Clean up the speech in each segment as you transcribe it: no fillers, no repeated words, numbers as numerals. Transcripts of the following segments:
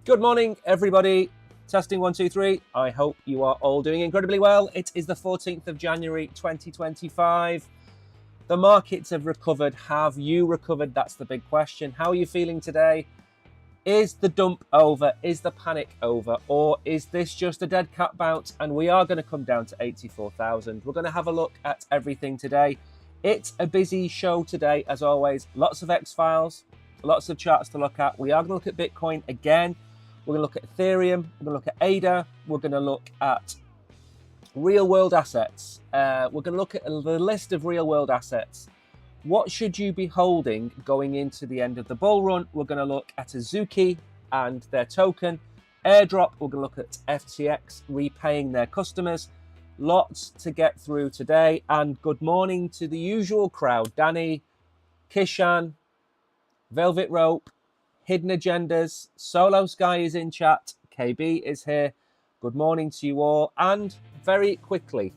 Good morning, everybody. Testing 1, 2, 3. I hope you are all doing incredibly well. It is the 14th of January 2025. The markets have recovered. Have you recovered? That's the big question. How are you feeling today? Is the dump over? Is the panic over? Or is this just a dead cat bounce and we are going to come down to 84,000? We're going to have a look at everything today. It's a busy show today, as always. Lots of X-Files, lots of charts to look at. We are going to look at Bitcoin again. We're going to look at Ethereum. We're going to look at ADA. We're going to look at real-world assets. We're going to look at the list of real-world assets. What should you be holding going into the end of the bull run? We're going to look at Azuki and their token. Airdrop, we're going to look at FTX repaying their customers. Lots to get through today. And good morning to the usual crowd. Danny, Kishan, Velvet Rope, Hidden Agendas, Solo Sky is in chat, KB is here. Good morning to you all. And very quickly,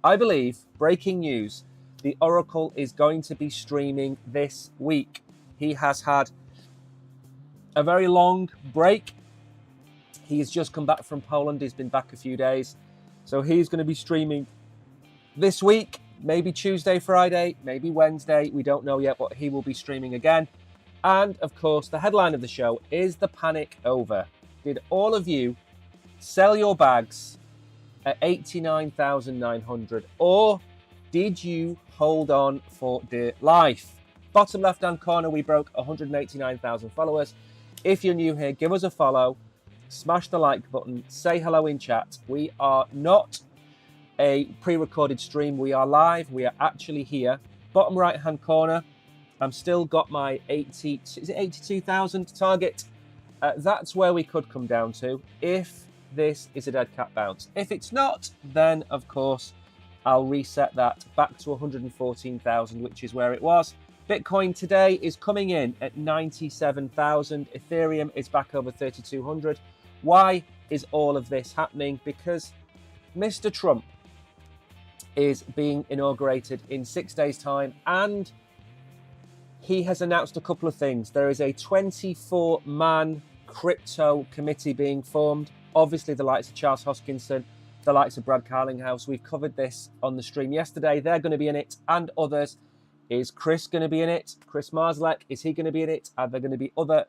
I believe, breaking news, the Oracle is going to be streaming this week. He has had a very long break. He's just come back from Poland. He's been back a few days. So he's going to be streaming this week, maybe Tuesday, Friday, maybe Wednesday. We don't know yet, but he will be streaming again. And, of course, the headline of the show is the panic over. Did all of you sell your bags at 89,900 or did you hold on for dear life? Bottom left-hand corner, we broke 189,000 followers. If you're new here, give us a follow, smash the like button, say hello in chat. We are not a pre-recorded stream. We are live. We are actually here. Bottom right-hand corner, I'm still got my 82,000 target. That's where we could come down to if this is a dead cat bounce. If it's not, then of course I'll reset that back to 114,000, which is where it was. Bitcoin today is coming in at 97,000. Ethereum is back over 3,200. Why is all of this happening? Because Mr. Trump is being inaugurated in 6 days' time, and he has announced a couple of things. There is a 24-man crypto committee being formed. Obviously, the likes of Charles Hoskinson, the likes of Brad Carlinghouse. We've covered this on the stream yesterday. They're going to be in it, and others. Is Chris going to be in it? Chris Marszalek, is he going to be in it? Are there going to be other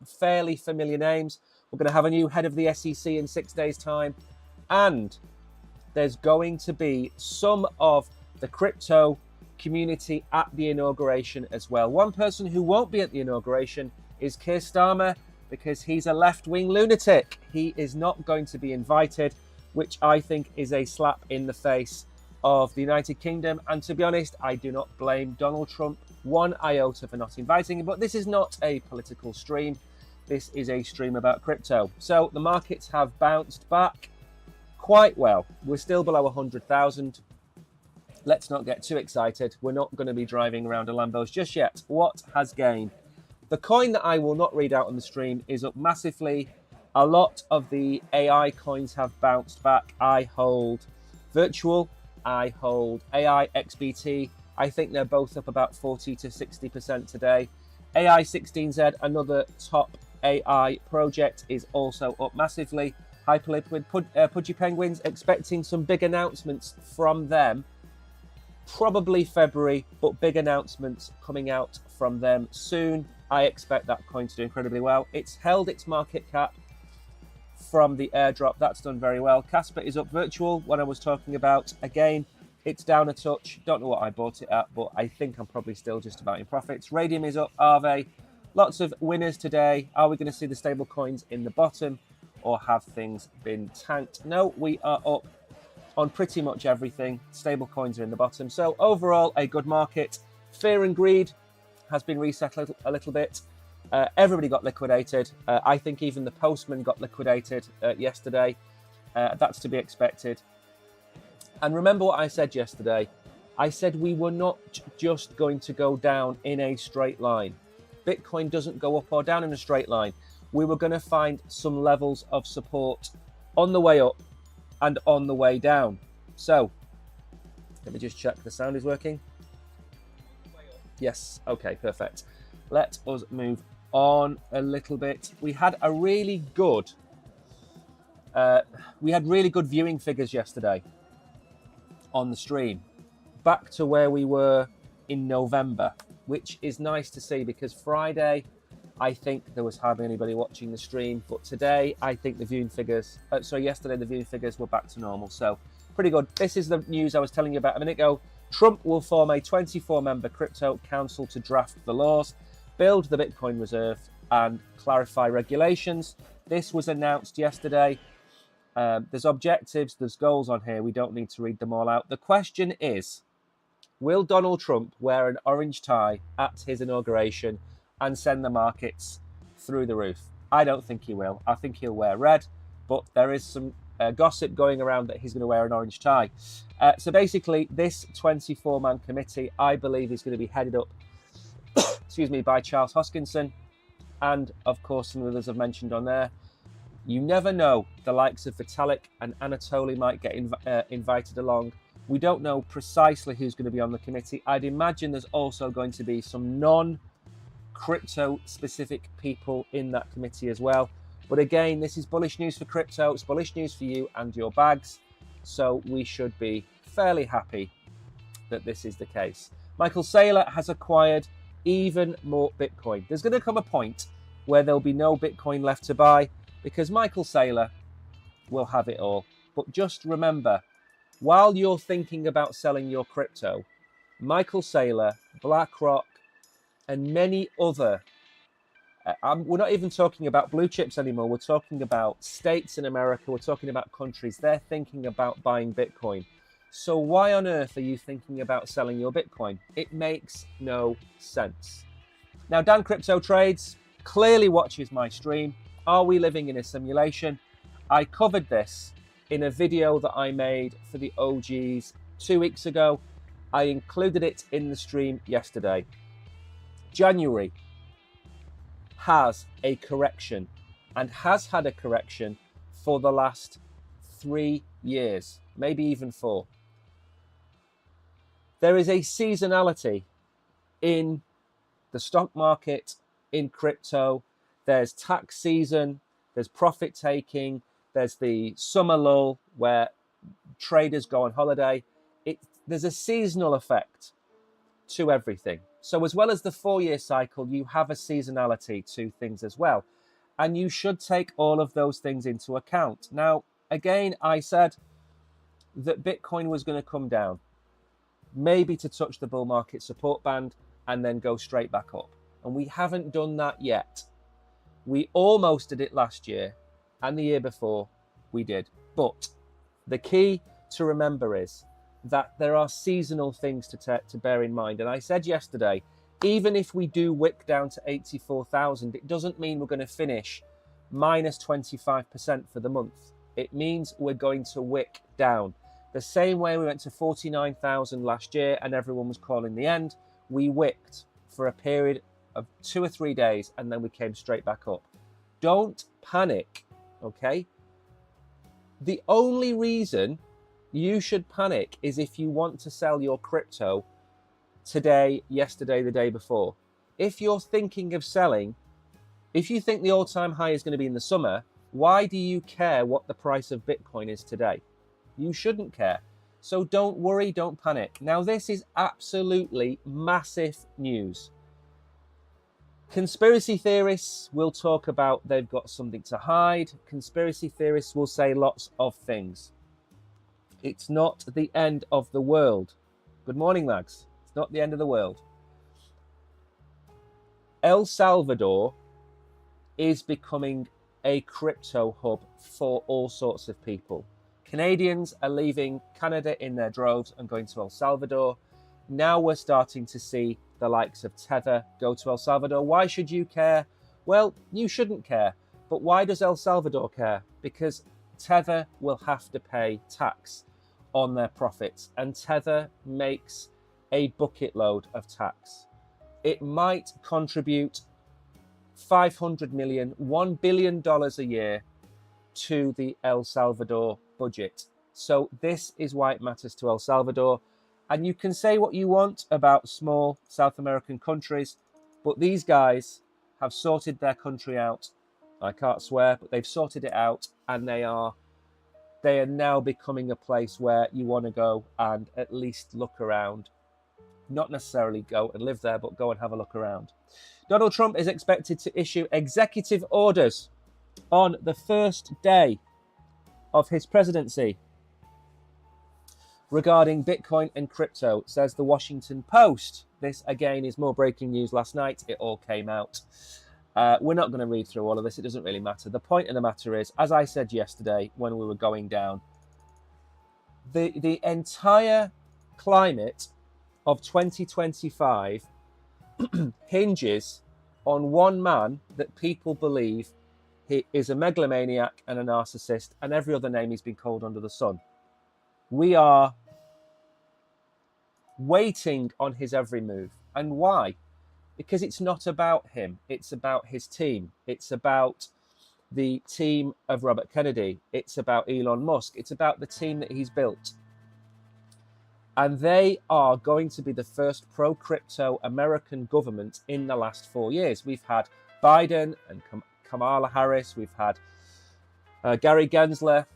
fairly familiar names? We're going to have a new head of the SEC in 6 days' time. And there's going to be some of the crypto community at the inauguration as well. One person who won't be at the inauguration is Keir Starmer, because he's a left-wing lunatic. He is not going to be invited, which I think is a slap in the face of the United Kingdom. And to be honest, I do not blame Donald Trump one iota for not inviting him. But this is not a political stream. This is a stream about crypto. So the markets have bounced back quite well. We're still below 100,000. Let's not get too excited. We're not going to be driving around a Lambos just yet. What has gained? The coin that I will not read out on the stream is up massively. A lot of the AI coins have bounced back. I hold Virtual. I hold AI XBT. I think they're both up about 40 to 60% today. AI16Z, another top AI project, is also up massively. Hyperliquid, Pudgy Penguins, expecting some big announcements from them. Probably February, but big announcements coming out from them soon. I expect that coin to do incredibly well. It's held its market cap from the airdrop. That's done very well. Casper is up. Virtual, what I was talking about. Again, it's down a touch. Don't know what I bought it at, but I think I'm probably still just about in profits. Radium is up. Aave, lots of winners today. Are we going to see the stable coins in the bottom, or have things been tanked? No, we are up on pretty much everything. Stable coins are in the bottom. So overall, a good market. Fear and greed has been reset a little bit. Everybody got liquidated. I think even the postman got liquidated yesterday. That's to be expected. And remember what I said yesterday. I said we were not just going to go down in a straight line. Bitcoin doesn't go up or down in a straight line. We were going to find some levels of support on the way up and on the way down. So let me just check the sound is working. Yes, okay, perfect. Let us move on a little bit. We had a really good, viewing figures yesterday on the stream, back to where we were in November, which is nice to see, because Friday, I think there was hardly anybody watching the stream, but today, I think the viewing figures, yesterday the viewing figures were back to normal, so pretty good. This is the news I was telling you about a minute ago. Trump will form a 24-member crypto council to draft the laws, build the Bitcoin reserve, and clarify regulations. This was announced yesterday. There's objectives, there's goals on here. We don't need to read them all out. The question is, will Donald Trump wear an orange tie at his inauguration and send the markets through the roof? I don't think he will. I think he'll wear red, but there is some gossip going around that he's going to wear an orange tie. So basically, this 24-man committee, I believe, is going to be headed up by Charles Hoskinson, and of course some others I've mentioned on there. You never know, the likes of Vitalik and Anatoly might get invited along. We don't know precisely who's going to be on the committee. I'd imagine there's also going to be some non-crypto specific people in that committee as well. But again, this is bullish news for crypto. It's bullish news for you and your bags. So we should be fairly happy that this is the case. Michael Saylor has acquired even more Bitcoin. There's going to come a point where there'll be no Bitcoin left to buy, because Michael Saylor will have it all. But just remember, while you're thinking about selling your crypto, Michael Saylor, BlackRock, and many other, we're not even talking about blue chips anymore, we're talking about states in America, we're talking about countries, they're thinking about buying Bitcoin. So why on earth are you thinking about selling your Bitcoin? It makes no sense. Now, Dan Crypto Trades clearly watches my stream. Are we living in a simulation? I covered this in a video that I made for the OGs 2 weeks ago. I included it in the stream yesterday. January has a correction, and has had a correction for the last 3 years, maybe even 4. There is a seasonality in the stock market, in crypto. There's tax season, there's profit taking, there's the summer lull where traders go on holiday. There's a seasonal effect to everything. So as well as the 4-year cycle, you have a seasonality to things as well. And you should take all of those things into account. Now, again, I said that Bitcoin was going to come down, maybe to touch the bull market support band and then go straight back up. And we haven't done that yet. We almost did it last year, and the year before we did. But the key to remember is that there are seasonal things to bear in mind. And I said yesterday, even if we do wick down to 84,000, it doesn't mean we're going to finish minus 25% for the month. It means we're going to wick down. The same way we went to 49,000 last year and everyone was calling the end, we wicked for a period of 2 or 3 days, and then we came straight back up. Don't panic, okay? The only reason you should panic is if you want to sell your crypto today, yesterday, the day before. If you're thinking of selling, if you think the all-time high is going to be in the summer, why do you care what the price of Bitcoin is today? You shouldn't care. So don't worry, don't panic. Now, this is absolutely massive news. Conspiracy theorists will talk about they've got something to hide. Conspiracy theorists will say lots of things. It's not the end of the world. Good morning, Mags. It's not the end of the world. El Salvador is becoming a crypto hub for all sorts of people. Canadians are leaving Canada in their droves and going to El Salvador. Now we're starting to see the likes of Tether go to El Salvador. Why should you care? Well, you shouldn't care. But why does El Salvador care? Because Tether will have to pay tax on their profits, and Tether makes a bucket load of tax. It might contribute $500 million, $1 billion a year to the El Salvador budget. So this is why it matters to El Salvador. And you can say what you want about small South American countries, but these guys have sorted their country out. I can't swear, but they've sorted it out, and they are now becoming a place where you want to go and at least look around. Not necessarily go and live there, but go and have a look around. Donald Trump is expected to issue executive orders on the first day of his presidency regarding Bitcoin and crypto, says the Washington Post. This, again, is more breaking news last night. It all came out. We're not going to read through all of this. It doesn't really matter. The point of the matter is, as I said yesterday when we were going down, the entire climate of 2025 hinges on one man that people believe he is a megalomaniac and a narcissist, and every other name he's been called under the sun. We are waiting on his every move. And why? Because it's not about him. It's about his team. It's about the team of Robert Kennedy. It's about Elon Musk. It's about the team that he's built. And they are going to be the first pro-crypto American government in the last 4 years. We've had Biden and Kamala Harris. We've had Gary Gensler,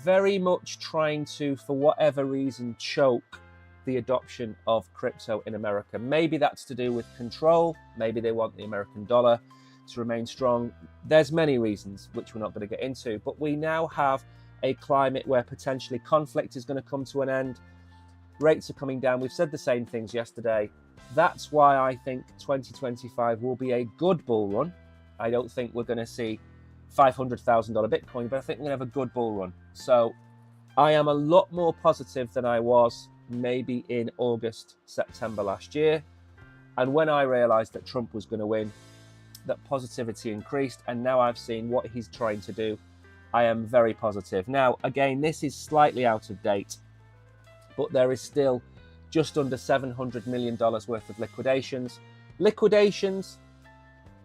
very much trying to, for whatever reason, choke the adoption of crypto in America. Maybe that's to do with control. Maybe they want the American dollar to remain strong. There's many reasons, which we're not going to get into. But we now have a climate where potentially conflict is going to come to an end. Rates are coming down. We've said the same things yesterday. That's why I think 2025 will be a good bull run. I don't think we're going to see $500,000 Bitcoin, but I think we're going to have a good bull run. So I am a lot more positive than I was maybe in August, September last year. And when I realized that Trump was going to win, that positivity increased. And now I've seen what he's trying to do. I am very positive. Now, again, this is slightly out of date, but there is still just under $700 million worth of liquidations. Liquidations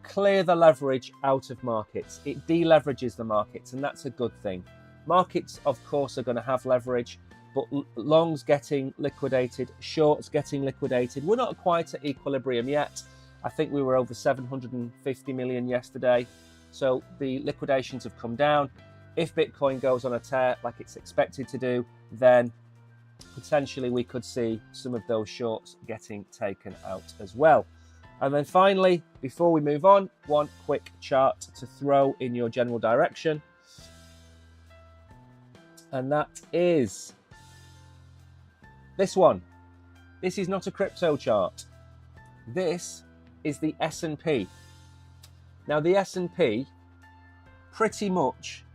clear the leverage out of markets. It deleverages the markets, and that's a good thing. Markets, of course, are going to have leverage, but longs getting liquidated, shorts getting liquidated. We're not quite at equilibrium yet. I think we were over 750 million yesterday. So the liquidations have come down. If Bitcoin goes on a tear like it's expected to do, then potentially we could see some of those shorts getting taken out as well. And then finally, before we move on, one quick chart to throw in your general direction. And that is this one. This is not a crypto chart. This is the S&P. Now the S&P pretty much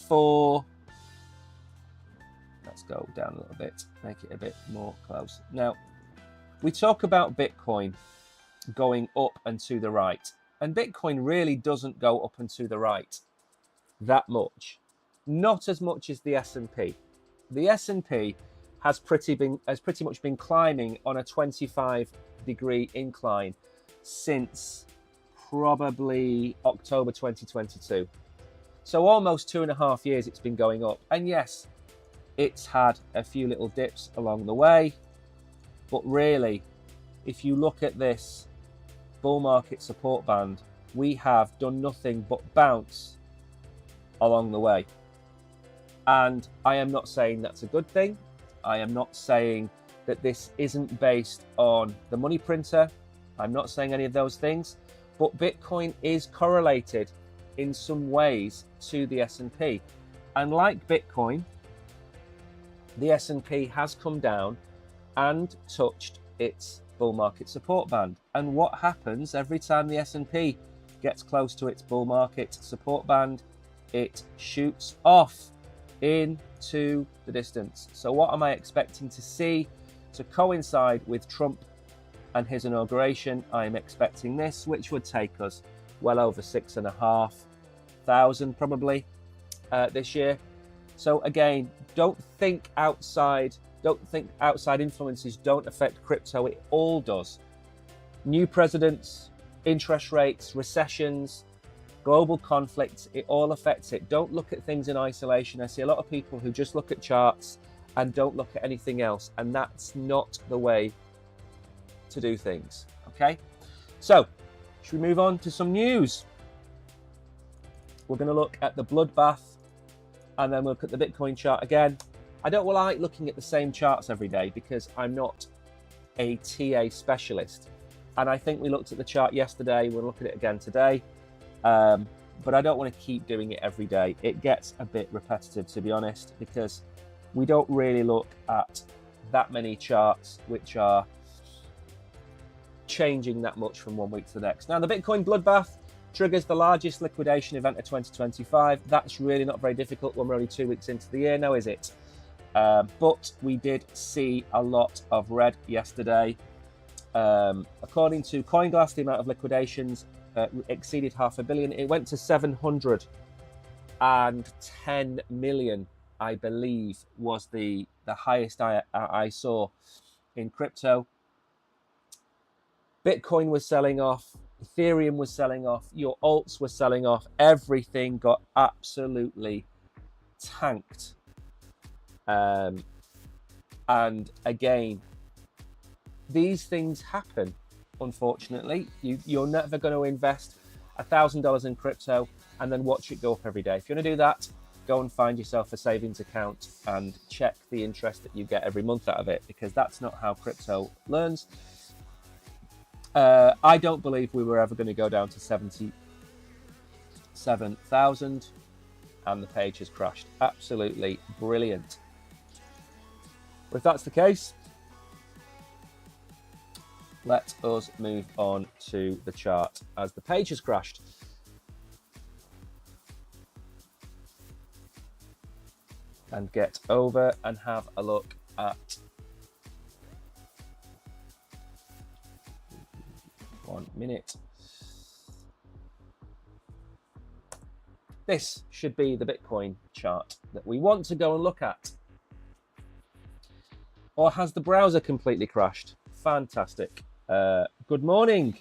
for, let's go down a little bit, make it a bit more close. Now, we talk about Bitcoin going up and to the right, and Bitcoin really doesn't go up and to the right that much. Not as much as the S&P. The S&P has pretty much been climbing on a 25-degree incline since probably October 2022. So almost 2.5 years it's been going up. And yes, it's had a few little dips along the way. But really, if you look at this bull market support band, we have done nothing but bounce along the way. And I am not saying that's a good thing. I am not saying that this isn't based on the money printer. I'm not saying any of those things. But Bitcoin is correlated in some ways to the S&P. And like Bitcoin, the S&P has come down and touched its bull market support band. And what happens every time the S&P gets close to its bull market support band? It shoots off into the distance. So what am I expecting to see to coincide with Trump and his inauguration? I'm expecting this, which would take us well over 6,500 probably this year. So again, don't think outside influences don't affect crypto. It all does. New presidents, interest rates, recessions, global conflicts, it all affects it. Don't look at things in isolation. I see a lot of people who just look at charts and don't look at anything else, and that's not the way to do things. Okay, so Should we move on to some news? We're going to look at the bloodbath and then we'll look at the Bitcoin chart again. I don't like looking at the same charts every day because I'm not a TA specialist. And I think we looked at the chart yesterday. We'll look at it again today. But I don't want to keep doing it every day. It gets a bit repetitive, to be honest, because we don't really look at that many charts which are changing that much from one week to the next. Now, the Bitcoin bloodbath triggers the largest liquidation event of 2025. That's really not very difficult when we're only 2 weeks into the year now, is it? But we did see a lot of red yesterday. According to CoinGlass, the amount of liquidations exceeded 500 million. It went to 710 million, I believe, was the highest I saw in crypto. Bitcoin was selling off, Ethereum was selling off, your alts were selling off, everything got absolutely tanked. And again, these things happen, unfortunately. You're never going to invest $1,000 in crypto and then watch it go up every day. If you want to do that, go and find yourself a savings account and check the interest that you get every month out of it, because that's not how crypto learns. I don't believe we were ever going to go down to 77,000, and the page has crashed. Absolutely brilliant. If that's the case, let us move on to the chart as the page has crashed. And get over and have a look at 1 minute. This should be the Bitcoin chart that we want to go and look at. Or has the browser completely crashed? Fantastic. Good morning,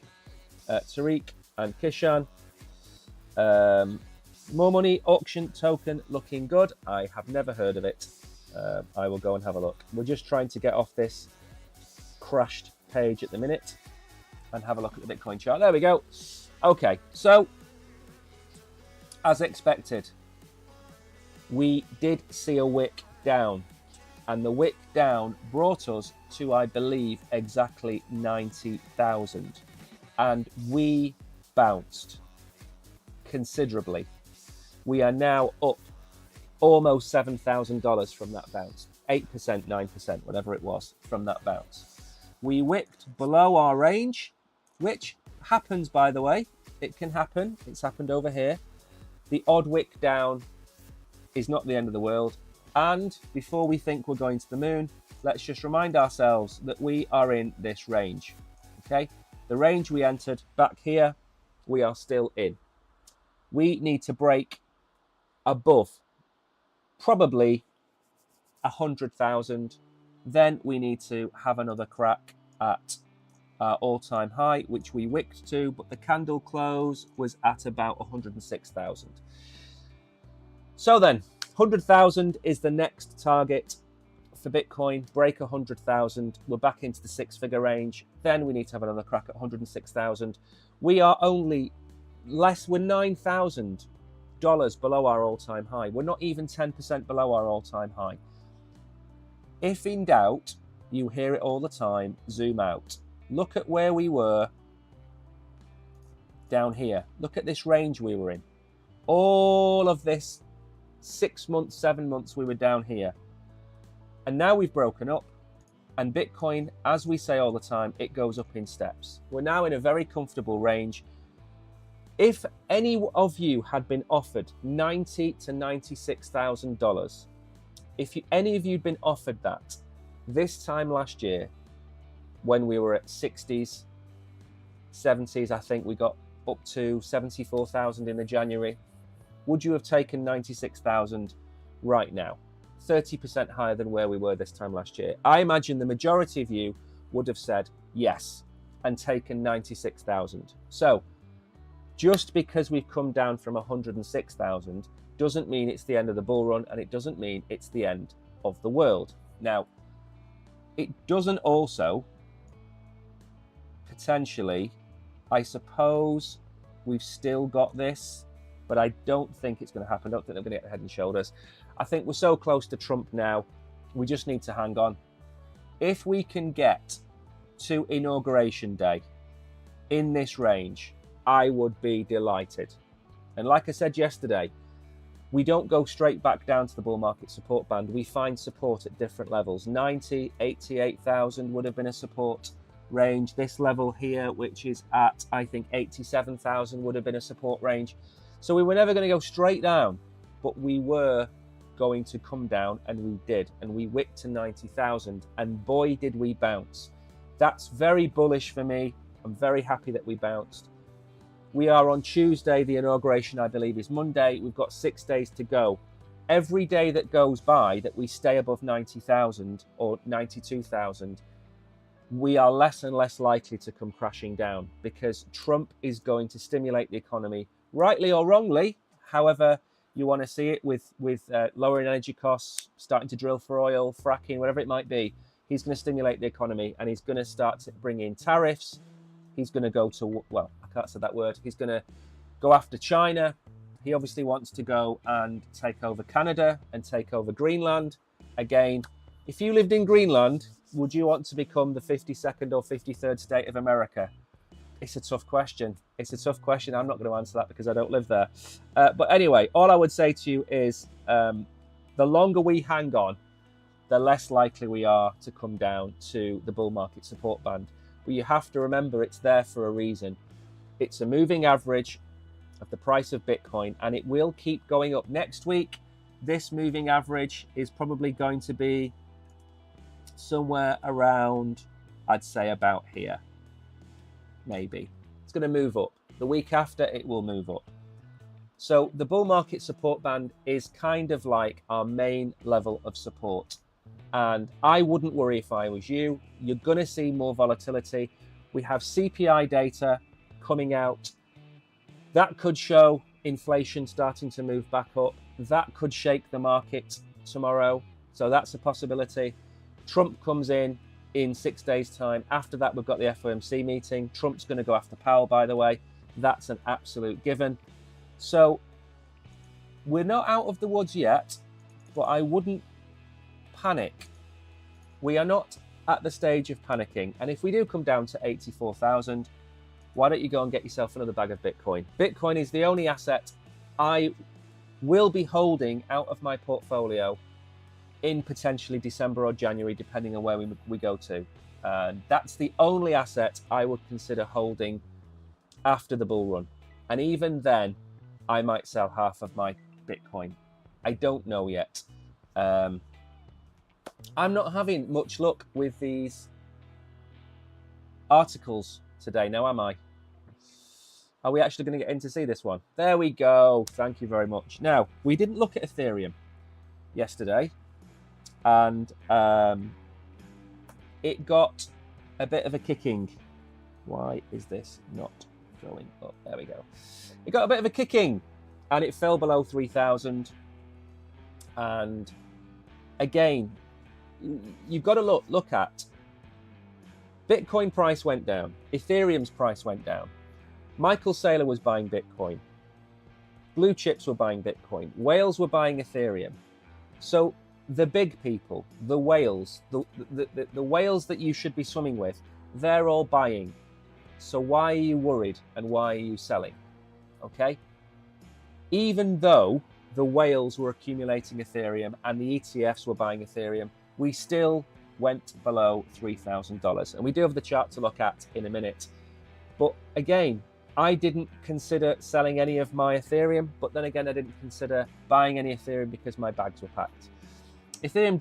Tariq and Kishan. More money auction token looking good. I have never heard of it. I will go and have a look. We're just trying to get off this crashed page at the minute and have a look at the Bitcoin chart. There we go. Okay, so as expected, we did see a wick down, and the wick down brought us to, I believe, exactly 90,000, and we bounced considerably. We are now up almost $7,000 from that bounce, 8%, 9%, whatever it was from that bounce. We wicked below our range, which happens, by the way. It can happen. It's happened over here. The odd wick down is not the end of the world. And before we think we're going to the moon, let's just remind ourselves that we are in this range. Okay? The range we entered back here, we are still in. We need to break above probably 100,000. Then we need to have another crack at our all-time high, which we wicked to, but the candle close was at about 106,000. So then, 100,000 is the next target for Bitcoin. Break 100,000. We're back into the six-figure range. Then we need to have another crack at 106,000. We are only less. We're $9,000 below our all-time high. We're not even 10% below our all-time high. If in doubt, you hear it all the time, zoom out. Look at where we were down here. Look at this range we were in. All of this 6 months, 7 months, we were down here. And now we've broken up. And Bitcoin, as we say all the time, it goes up in steps. We're now in a very comfortable range. If any of you had been offered $90,000 to $96,000, if any of you had been offered that this time last year, when we were at 60s, 70s, I think we got up to 74,000 in the January, would you have taken 96,000 right now? 30% higher than where we were this time last year. I imagine the majority of you would have said yes and taken 96,000. So just because we've come down from 106,000 doesn't mean it's the end of the bull run, and it doesn't mean it's the end of the world. Now, it doesn't also potentially I suppose we've still got this, but I don't think it's going to happen. I don't think they're going to get head and shoulders. I think we're so close to Trump now, we just need to hang on. If we can get to Inauguration Day in this range, I would be delighted. And like I said yesterday, we don't go straight back down to the bull market support band. We find support at different levels. 90, 88,000 would have been a support range. This level here, which is at, I think, 87,000 would have been a support range. So we were never going to go straight down, but we were going to come down, and we did. And we whipped to 90,000, and boy, did we bounce. That's very bullish for me. I'm very happy that we bounced. We are on Tuesday. The inauguration, I believe, is Monday. We've got 6 days to go. Every day that goes by that we stay above 90,000 or 92,000, we are less and less likely to come crashing down, because Trump is going to stimulate the economy, rightly or wrongly, however you want to see it, with lowering energy costs, starting to drill for oil, fracking, whatever it might be. He's going to stimulate the economy, and he's going to start to bring in tariffs. He's going to go to, well, I can't say that word. He's going to go after China. He obviously wants to go and take over Canada and take over Greenland. Again, if you lived in Greenland, would you want to become the 52nd or 53rd state of America? It's a tough question. It's a tough question. I'm not going to answer that because I don't live there. But anyway, all I would say to you is the longer we hang on, the less likely we are to come down to the bull market support band. But you have to remember it's there for a reason. It's a moving average of the price of Bitcoin, and it will keep going up. Next week, this moving average is probably going to be somewhere around, I'd say about here. Maybe. It's going to move up. The week after, it will move up. So the bull market support band is kind of like our main level of support. And I wouldn't worry if I was you. You're going to see more volatility. We have CPI data coming out. That could show inflation starting to move back up. That could shake the market tomorrow. So that's a possibility. Trump comes in 6 days' time. After that, we've got the FOMC meeting. Trump's going to go after Powell, by the way. That's an absolute given. So we're not out of the woods yet, but I wouldn't panic. We are not at the stage of panicking. And if we do come down to 84,000, why don't you go and get yourself another bag of Bitcoin? Bitcoin is the only asset I will be holding out of my portfolio in potentially December or January, depending on where we go to. That's the only asset I would consider holding after the bull run. And even then, I might sell half of my Bitcoin. I don't know yet. I'm not having much luck with these articles today now, am I? Are we actually going to get in to see this one? There we go. Thank you very much. Now, we didn't look at Ethereum yesterday, and it got a bit of a kicking. Why is this not going up? There we go. It got a bit of a kicking, and it fell below 3,000. And again, you've got to look at Bitcoin price went down. Ethereum's price went down. Michael Saylor was buying Bitcoin. Blue chips were buying Bitcoin. Whales were buying Ethereum. So the big people, the whales, the whales that you should be swimming with, they're all buying. So why are you worried and why are you selling? Okay? Even though the whales were accumulating Ethereum and the ETFs were buying Ethereum, we still went below $3,000. And we do have the chart to look at in a minute. But again, I didn't consider selling any of my Ethereum, but then again, I didn't consider buying any Ethereum because my bags were packed. Ethereum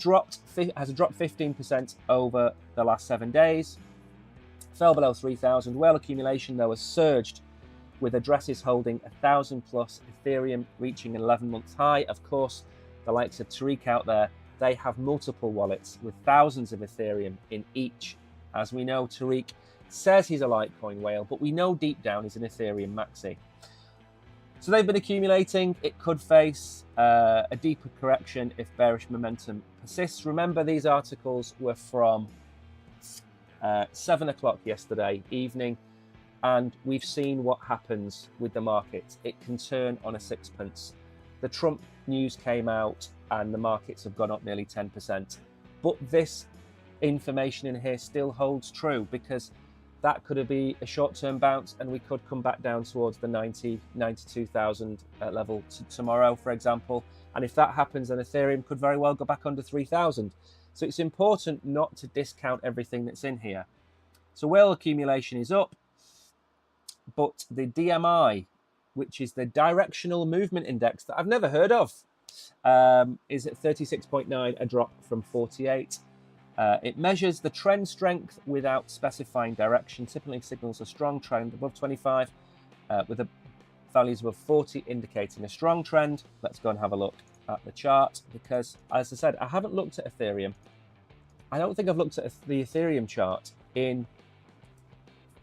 has dropped 15% over the last 7 days, fell below 3,000. Whale accumulation, though, has surged, with addresses holding 1,000 plus, Ethereum reaching an 11-month high. Of course, the likes of Tariq out there, they have multiple wallets with thousands of Ethereum in each. As we know, Tariq says he's a Litecoin whale, but we know deep down he's an Ethereum maxi. So they've been accumulating. It could face a deeper correction if bearish momentum persists. Remember, these articles were from 7 o'clock yesterday evening. And we've seen what happens with the market. It can turn on a sixpence. The Trump news came out and the markets have gone up nearly 10%. But this information in here still holds true, because that could be a short-term bounce and we could come back down towards the 92,000 level tomorrow, for example. And if that happens, then Ethereum could very well go back under 3,000. So it's important not to discount everything that's in here. So whale accumulation is up, but the DMI, which is the Directional Movement Index that I've never heard of, is at 36.9, a drop from 48. It measures the trend strength without specifying direction, typically signals a strong trend above 25, with the values above 40 indicating a strong trend. Let's go and have a look at the chart, because, as I said, I haven't looked at Ethereum. I don't think I've looked at the Ethereum chart in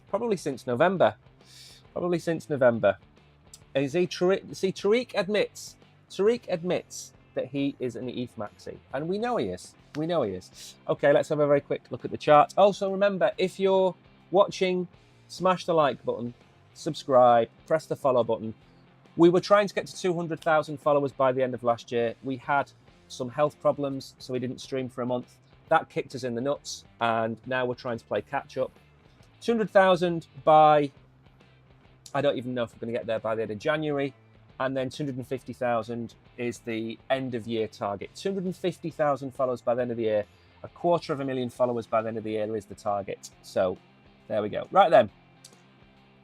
probably since November. Tariq admits that he is an ETH maxi, and we know he is. Okay, let's have a very quick look at the chart. Also, remember, if you're watching, smash the like button, subscribe, press the follow button. We were trying to get to 200,000 followers by the end of last year. We had some health problems, so we didn't stream for a month. That kicked us in the nuts, and now we're trying to play catch up. 200,000 by, I don't even know if we're going to get there by the end of January. And then 250,000 is the end of year target. 250,000 followers by the end of the year. 250,000 followers by the end of the year is the target. So there we go. Right then,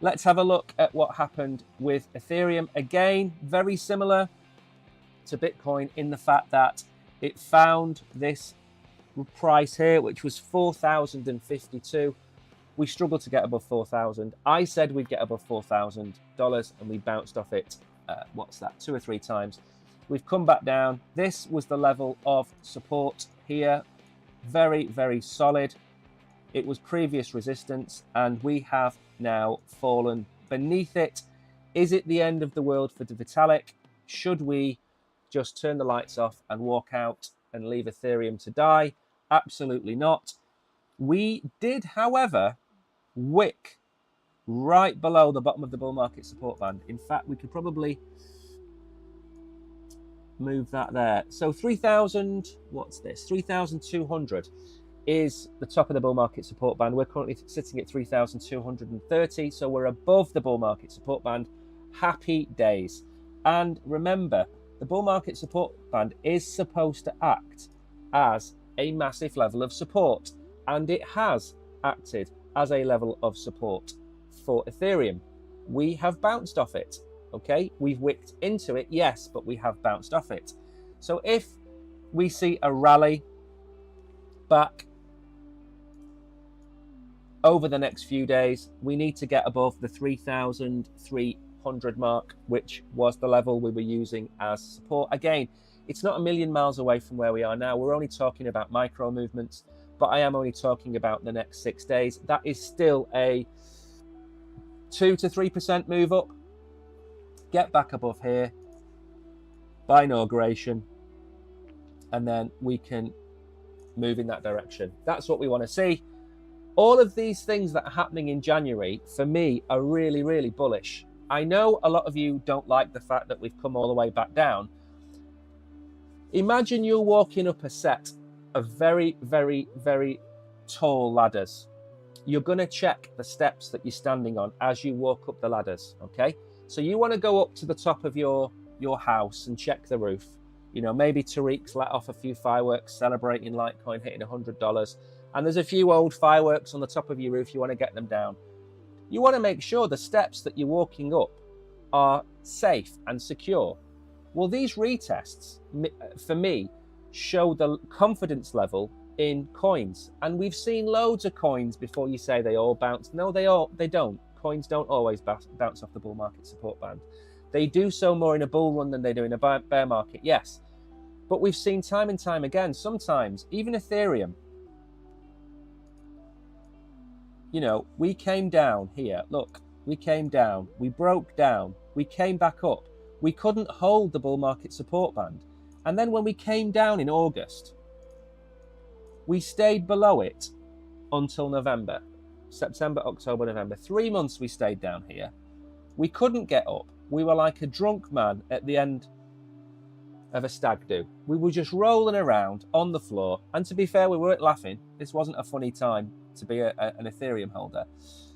let's have a look at what happened with Ethereum. Again, very similar to Bitcoin in the fact that it found this price here, which was $4,052. We struggled to get above 4,000. I said we'd get above $4,000 and we bounced off it. What's that, 2 or 3 times. We've come back down. This was the level of support here. Very, very solid. It was previous resistance, and we have now fallen beneath it. Is it the end of the world for Vitalik? Should we just turn the lights off and walk out and leave Ethereum to die? Absolutely not. We did, however, wick right below the bottom of the bull market support band. In fact, we could probably move that there. So 3,000, what's this? 3,200 is the top of the bull market support band. We're currently sitting at 3,230, so we're above the bull market support band. Happy days. And remember, the bull market support band is supposed to act as a massive level of support, and it has acted as a level of support for Ethereum. We have bounced off it. Okay, we've wicked into it, yes, but we have bounced off it. So if we see a rally back over the next few days, we need to get above the 3,300 mark, which was the level we were using as support. Again, it's not a million miles away from where we are now. We're only talking about micro movements, but I am only talking about the next 6 days. That is still a 2 to 3% move up. Get back above here by inauguration, and then we can move in that direction. That's what we want to see. All of these things that are happening in January, for me, are really, really bullish. I know a lot of you don't like the fact that we've come all the way back down. Imagine you're walking up a set of very, very, very tall ladders. You're going to check the steps that you're standing on as you walk up the ladders, okay? So you want to go up to the top of your house and check the roof. You know, maybe Tariq's let off a few fireworks celebrating Litecoin hitting $100. And there's a few old fireworks on the top of your roof. You want to get them down. You want to make sure the steps that you're walking up are safe and secure. Well, these retests, for me, show the confidence level in coins. And we've seen loads of coins before you say they all bounce. No, they don't. Coins don't always bounce off the bull market support band. They do so more in a bull run than they do in a bear market, yes. But we've seen time and time again, sometimes, even Ethereum, you know, we came down here. Look, we came down. We broke down. We came back up. We couldn't hold the bull market support band. And then when we came down in August, we stayed below it until November. September, October, November. 3 months we stayed down here. We couldn't get up. We were like a drunk man at the end of a stag do. We were just rolling around on the floor. And to be fair, we weren't laughing. This wasn't a funny time to be an Ethereum holder.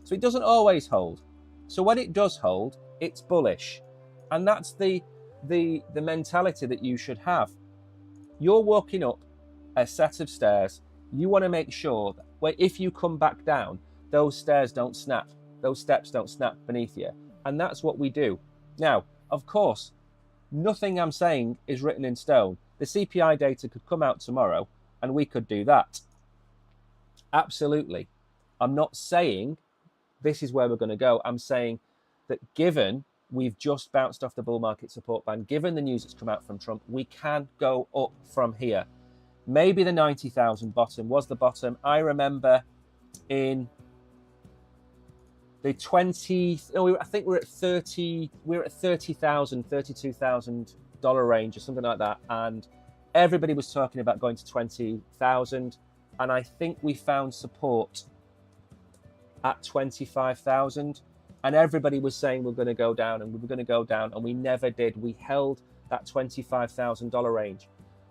So it doesn't always hold. So when it does hold, it's bullish. And that's the mentality that you should have. You're walking up a set of stairs. You want to make sure that if you come back down, those stairs don't snap. Those steps don't snap beneath you. And that's what we do. Now, of course, nothing I'm saying is written in stone. The CPI data could come out tomorrow and we could do that. Absolutely. I'm not saying this is where we're going to go. I'm saying that given we've just bounced off the bull market support band, given the news that's come out from Trump, we can go up from here. Maybe the 90,000 bottom was the bottom. I remember in the I think we're at $30,000, $32,000 range or something like that. And everybody was talking about going to 20,000. And I think we found support at 25,000. And everybody was saying we're going to go down and we were going to go down. And we never did. We held that $25,000 range.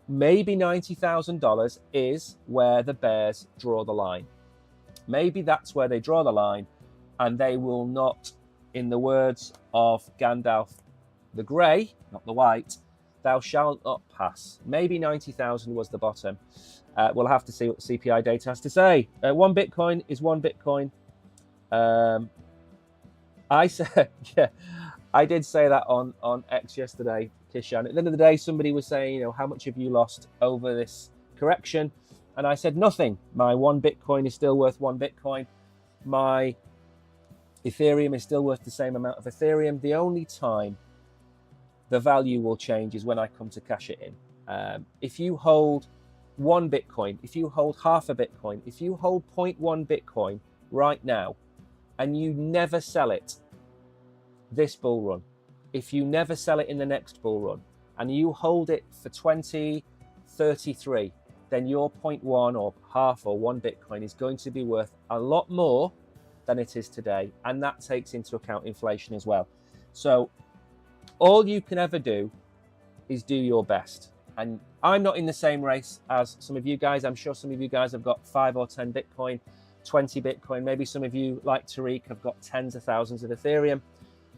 Maybe $90,000 is where the bears draw the line. Maybe that's where they draw the line. And they will not, in the words of Gandalf the Grey, not the White, thou shalt not pass. Maybe 90,000 was the bottom. We'll have to see what the CPI data has to say. One Bitcoin is one Bitcoin. I said, yeah, I did say that on X yesterday, Kishan. At the end of the day, somebody was saying, how much have you lost over this correction? And I said, nothing. My one Bitcoin is still worth one Bitcoin. My Ethereum is still worth the same amount of Ethereum. The only time the value will change is when I come to cash it in. If you hold one Bitcoin, if you hold half a Bitcoin, if you hold 0.1 Bitcoin right now, and you never sell it this bull run, if you never sell it in the next bull run, and you hold it for 2033, then your 0.1 or half or one Bitcoin is going to be worth a lot more than it is today. And that takes into account inflation as well. So all you can ever do is do your best. And I'm not in the same race as some of you guys. I'm sure some of you guys have got 5 or 10 Bitcoin, 20 Bitcoin. Maybe some of you, like Tariq, have got tens of thousands of Ethereum.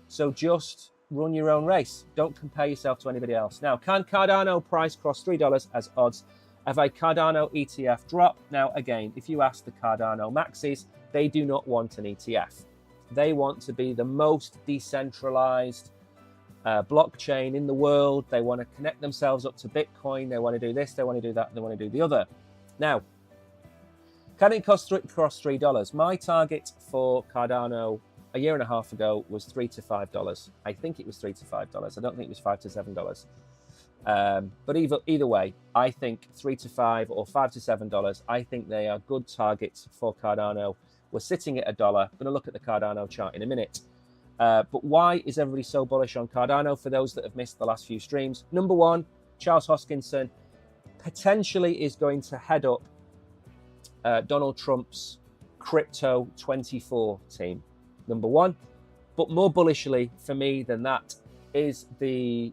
So just run your own race. Don't compare yourself to anybody else. Now, can Cardano price cross $3 as odds of a Cardano ETF drop? Now, again, if you ask the Cardano maxis, they do not want an ETF. They want to be the most decentralized blockchain in the world. They want to connect themselves up to Bitcoin. They want to do this, they want to do that, they want to do the other. Now, can it cross $3? My target for Cardano a year and a half ago was $3 to $5. I think it was $3 to $5. I don't think it was $5 to $7. But either way, I think $3 to $5 or $5 to $7. I think they are good targets for Cardano. We're sitting at $1. I'm going to look at the Cardano chart in a minute. But why is everybody so bullish on Cardano? For those that have missed the last few streams, number one, Charles Hoskinson potentially is going to head up Donald Trump's Crypto 24 team. Number one. But more bullishly for me than that is the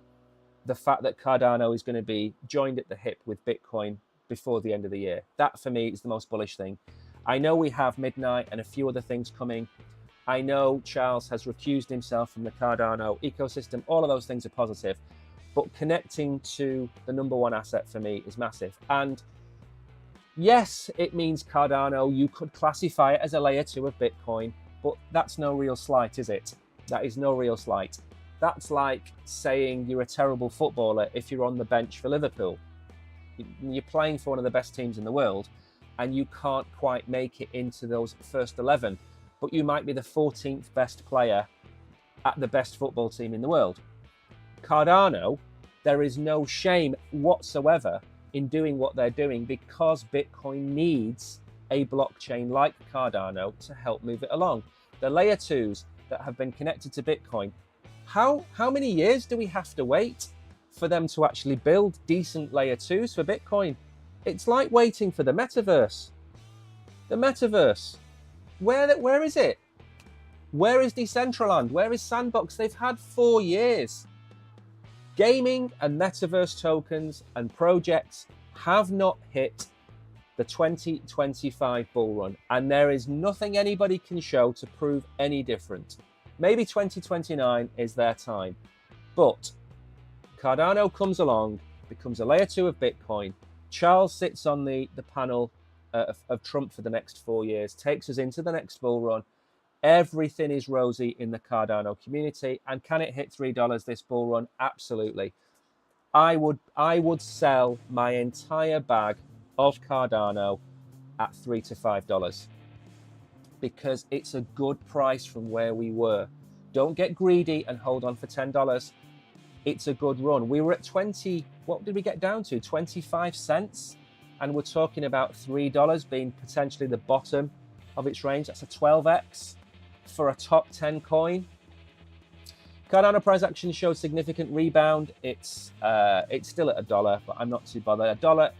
fact that Cardano is going to be joined at the hip with Bitcoin before the end of the year. That for me is the most bullish thing. I know we have Midnight and a few other things coming. I know Charles has recused himself from the Cardano ecosystem. All of those things are positive. But connecting to the number one asset for me is massive. And yes, it means Cardano, you could classify it as a layer 2 of Bitcoin, but that's no real slight, is it? That is no real slight. That's like saying you're a terrible footballer if you're on the bench for Liverpool. You're playing for one of the best teams in the world and you can't quite make it into those first 11, but you might be the 14th best player at the best football team in the world. Cardano, there is no shame whatsoever in doing what they're doing because Bitcoin needs a blockchain like Cardano to help move it along. The layer 2s that have been connected to Bitcoin, how many years do we have to wait for them to actually build decent layer 2s for Bitcoin? It's like waiting for the metaverse. The metaverse. Where is it? Where is Decentraland? Where is Sandbox? They've had 4 years. Gaming and metaverse tokens and projects have not hit the 2025 bull run, and there is nothing anybody can show to prove any different. Maybe 2029 is their time, but Cardano comes along, becomes a layer 2 of Bitcoin. Charles sits on the panel of Trump for the next 4 years, takes us into the next bull run. Everything is rosy in the Cardano community. And can it hit $3 this bull run? Absolutely. I would sell my entire bag of Cardano at $3 to $5 because it's a good price from where we were. Don't get greedy and hold on for $10. It's a good run. We were at 20, what did we get down to? 25 cents. And we're talking about $3 being potentially the bottom of its range. That's a 12x for a top 10 coin. Cardano price action shows significant rebound. It's still at $1, but I'm not too bothered. $1.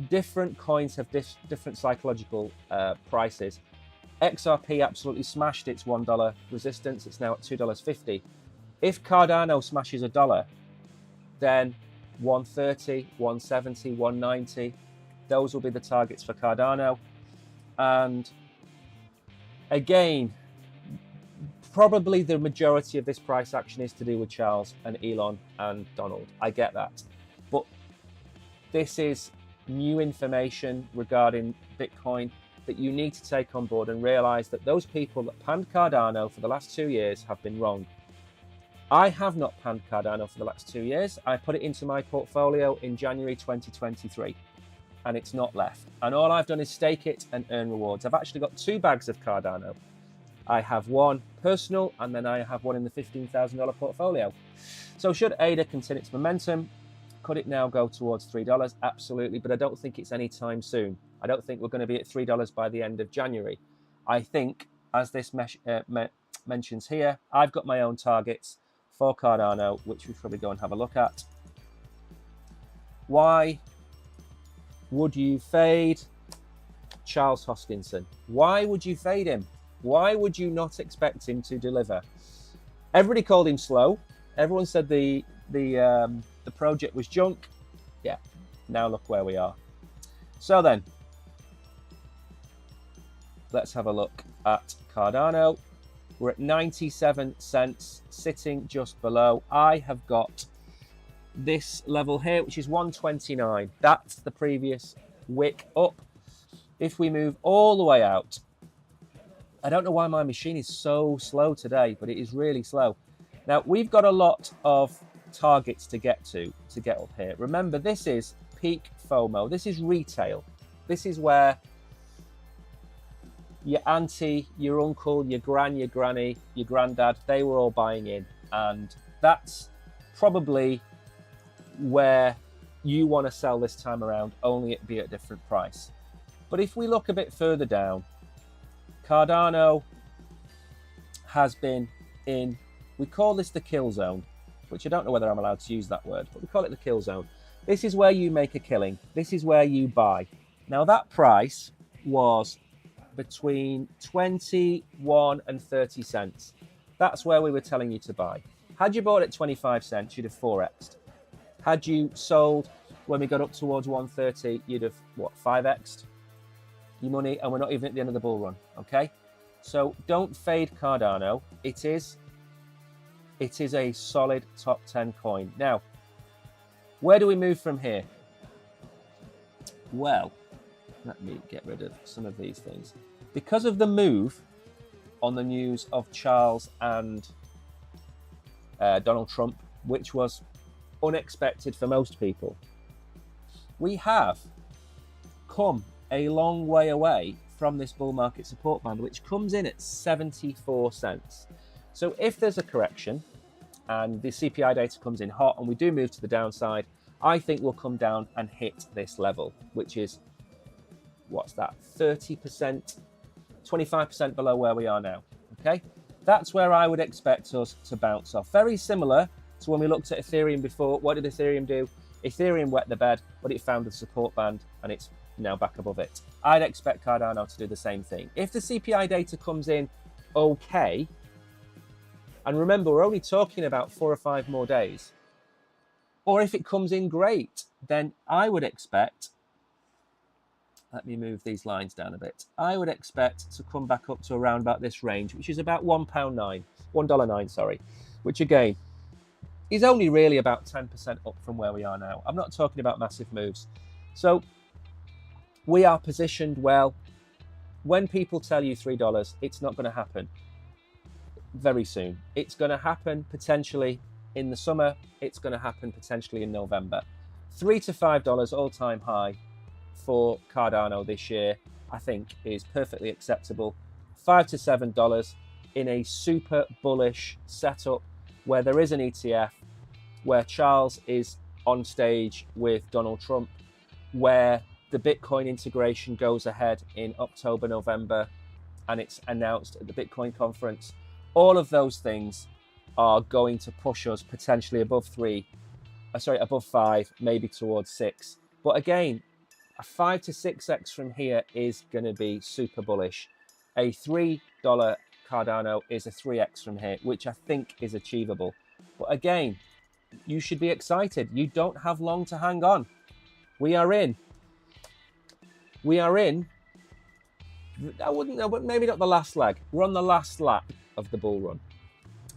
Different coins have different psychological prices. XRP absolutely smashed its $1 resistance. It's now at $2.50. If Cardano smashes $1, then 130, 170, 190, those will be the targets for Cardano. And again, probably the majority of this price action is to do with Charles and Elon and Donald. I get that. But this is new information regarding Bitcoin that you need to take on board and realize that those people that panned Cardano for the last 2 years have been wrong. I have not panned Cardano for the last 2 years. I put it into my portfolio in January 2023 and it's not left. And all I've done is stake it and earn rewards. I've actually got 2 bags of Cardano. I have one personal and then I have one in the $15,000 portfolio. So should ADA continue its momentum, could it now go towards $3? Absolutely, but I don't think it's any time soon. I don't think we're going to be at $3 by the end of January. I think, as this mentions here, I've got my own targets for Cardano, which we'll probably go and have a look at. Why would you fade Charles Hoskinson? Why would you fade him? Why would you not expect him to deliver? Everybody called him slow. Everyone said the project was junk. Yeah, now look where we are. So then, let's have a look at Cardano. We're at 97 cents, sitting just below. I have got this level here, which is 129. That's the previous wick up. If we move all the way out, I don't know why my machine is so slow today, but it is really slow. Now, we've got a lot of targets to get up here. Remember, this is peak FOMO. This is retail. This is where your auntie, your uncle, your gran, your granny, your granddad, they were all buying in. And that's probably where you want to sell this time around, only it be at a different price. But if we look a bit further down, Cardano has been in, we call this the kill zone, which I don't know whether I'm allowed to use that word, but we call it the kill zone. This is where you make a killing. This is where you buy. Now that price was between 21 and 30 cents. That's where we were telling you to buy. Had you bought at 25 cents, you'd have 4x'd. Had you sold when we got up towards 130, you'd have, 5x'd your money, and we're not even at the end of the bull run, okay? So don't fade Cardano. It is a solid top 10 coin. Now, where do we move from here? Well, let me get rid of some of these things. Because of the move on the news of Charles and Donald Trump, which was unexpected for most people, we have come a long way away from this bull market support band, which comes in at 74 cents. So if there's a correction and the CPI data comes in hot and we do move to the downside, I think we'll come down and hit this level, which is, what's that, 30%, 25% below where we are now, okay? That's where I would expect us to bounce off. Very similar to when we looked at Ethereum before. What did Ethereum do? Ethereum wet the bed, but it found the support band and it's now back above it. I'd expect Cardano to do the same thing. If the CPI data comes in okay, and remember, we're only talking about 4 or 5 more days, or if it comes in great, then I would expect, let me move these lines down a bit. I would expect to come back up to around about this range, which is about $1.09, sorry, which again is only really about 10% up from where we are now. I'm not talking about massive moves. So we are positioned well. When people tell you $3, it's not going to happen very soon. It's going to happen potentially in the summer. It's going to happen potentially in November. $3 to $5 all-time high for Cardano this year, I think, is perfectly acceptable. $5 to $7 in a super bullish setup where there is an ETF, where Charles is on stage with Donald Trump, where the Bitcoin integration goes ahead in October, November, and it's announced at the Bitcoin conference. All of those things are going to push us potentially above above 5, maybe towards 6. But again, a 5 to 6x from here is going to be super bullish. A $3 Cardano is a 3x from here, which I think is achievable. But again, you should be excited. You don't have long to hang on. We are in. Maybe not the last leg. We're on the last lap of the bull run.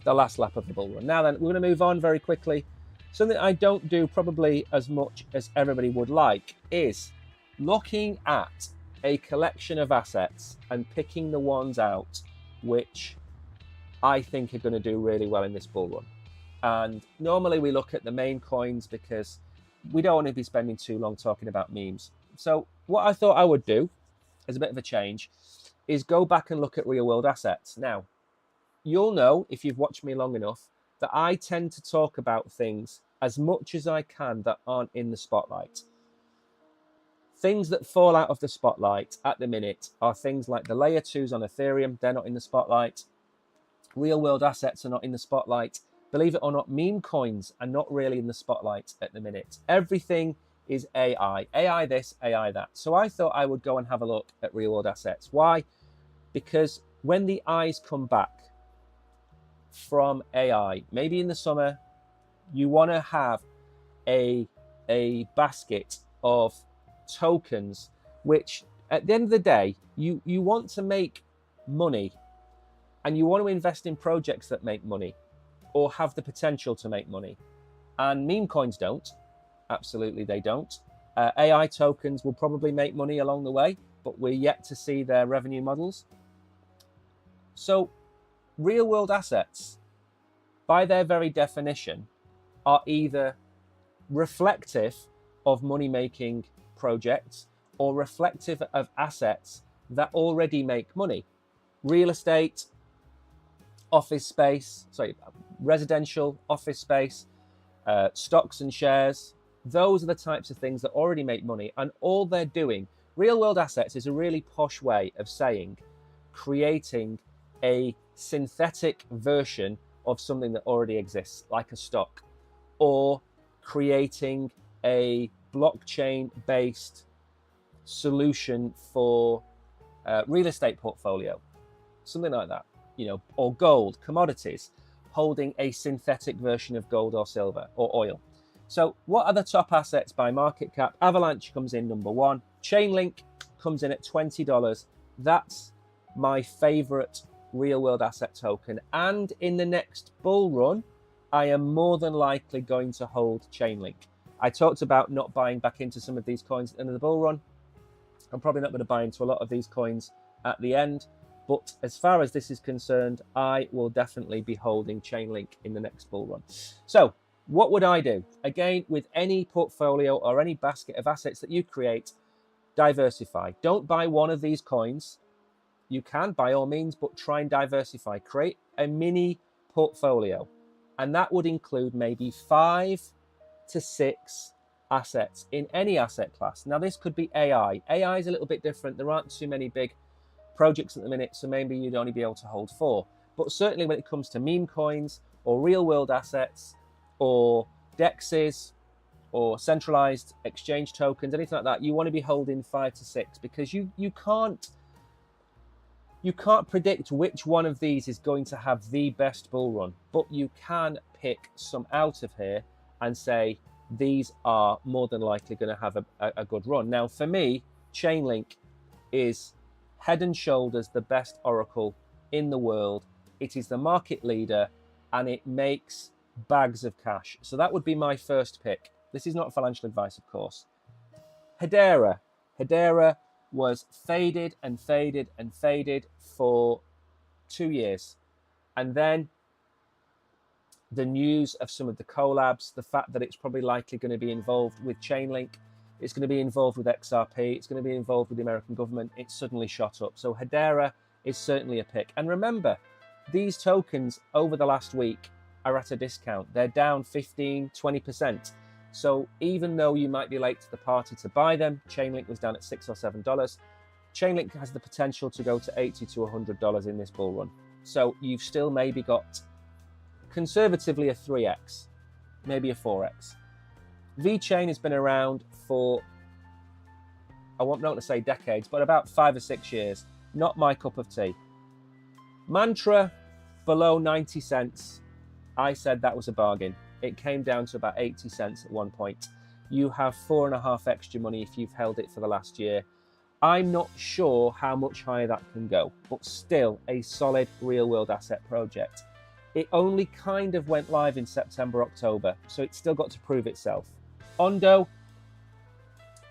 Now then, we're going to move on very quickly. Something I don't do probably as much as everybody would like is looking at a collection of assets and picking the ones out which I think are going to do really well in this bull run. And normally we look at the main coins because we don't want to be spending too long talking about memes. So what I thought I would do, as a bit of a change, is go back and look at real world assets. Now, you'll know, if you've watched me long enough, that I tend to talk about things as much as I can that aren't in the spotlight. Things that fall out of the spotlight at the minute are things like the layer 2s on Ethereum. They're not in the spotlight. Real world assets are not in the spotlight. Believe it or not, meme coins are not really in the spotlight at the minute. Everything is AI. AI this, AI that. So I thought I would go and have a look at real world assets. Why? Because when the eyes come back from AI, maybe in the summer, you want to have a basket of tokens, which at the end of the day, you want to make money and you want to invest in projects that make money or have the potential to make money. And meme coins don't. Absolutely, they don't. AI tokens will probably make money along the way, but we're yet to see their revenue models. So real world assets, by their very definition, are either reflective of money-making projects or reflective of assets that already make money. Real estate, residential office space, stocks and shares, those are the types of things that already make money. And all they're doing, real world assets is a really posh way of saying creating a synthetic version of something that already exists, like a stock, or creating a blockchain-based solution for real estate portfolio, something like that, or gold, commodities, holding a synthetic version of gold or silver or oil. So what are the top assets by market cap? Avalanche comes in number 1. Chainlink comes in at $20. That's my favorite real world asset token. And in the next bull run, I am more than likely going to hold Chainlink. I talked about not buying back into some of these coins at the end of the bull run. I'm probably not going to buy into a lot of these coins at the end. But as far as this is concerned, I will definitely be holding Chainlink in the next bull run. So what would I do? Again, with any portfolio or any basket of assets that you create, diversify. Don't buy one of these coins. You can, by all means, but try and diversify. Create a mini portfolio. And that would include maybe 5 to 6 assets in any asset class. Now, this could be AI. AI is a little bit different. There aren't too many big projects at the minute, so maybe you'd only be able to hold 4. But certainly when it comes to meme coins or real world assets or DEXs or centralized exchange tokens, anything like that, you want to be holding 5 to 6, because you can't predict which one of these is going to have the best bull run, but you can pick some out of here and say these are more than likely going to have a good run. Now, for me, Chainlink is head and shoulders the best oracle in the world. It is the market leader and it makes bags of cash. So that would be my first pick. This is not financial advice, of course. Hedera was faded and faded and faded for 2 years. And then the news of some of the collabs, the fact that it's probably likely going to be involved with Chainlink, it's going to be involved with XRP, it's going to be involved with the American government, it suddenly shot up. So Hedera is certainly a pick. And remember, these tokens over the last week are at a discount. They're down 15, 20%. So even though you might be late to the party to buy them, Chainlink was down at $6 or $7. Chainlink has the potential to go to $80 to $100 in this bull run. So you've still maybe got conservatively a 3x, maybe a 4x. VeChain has been around for, I won't know to say decades, but about 5 or 6 years. Not my cup of tea. Mantra below 90 cents. I said that was a bargain. It came down to about 80 cents at one point. You have 4.5 extra money if you've held it for the last year. I'm not sure how much higher that can go, but still a solid real world asset project. It only kind of went live in September, October, so it's still got to prove itself. Ondo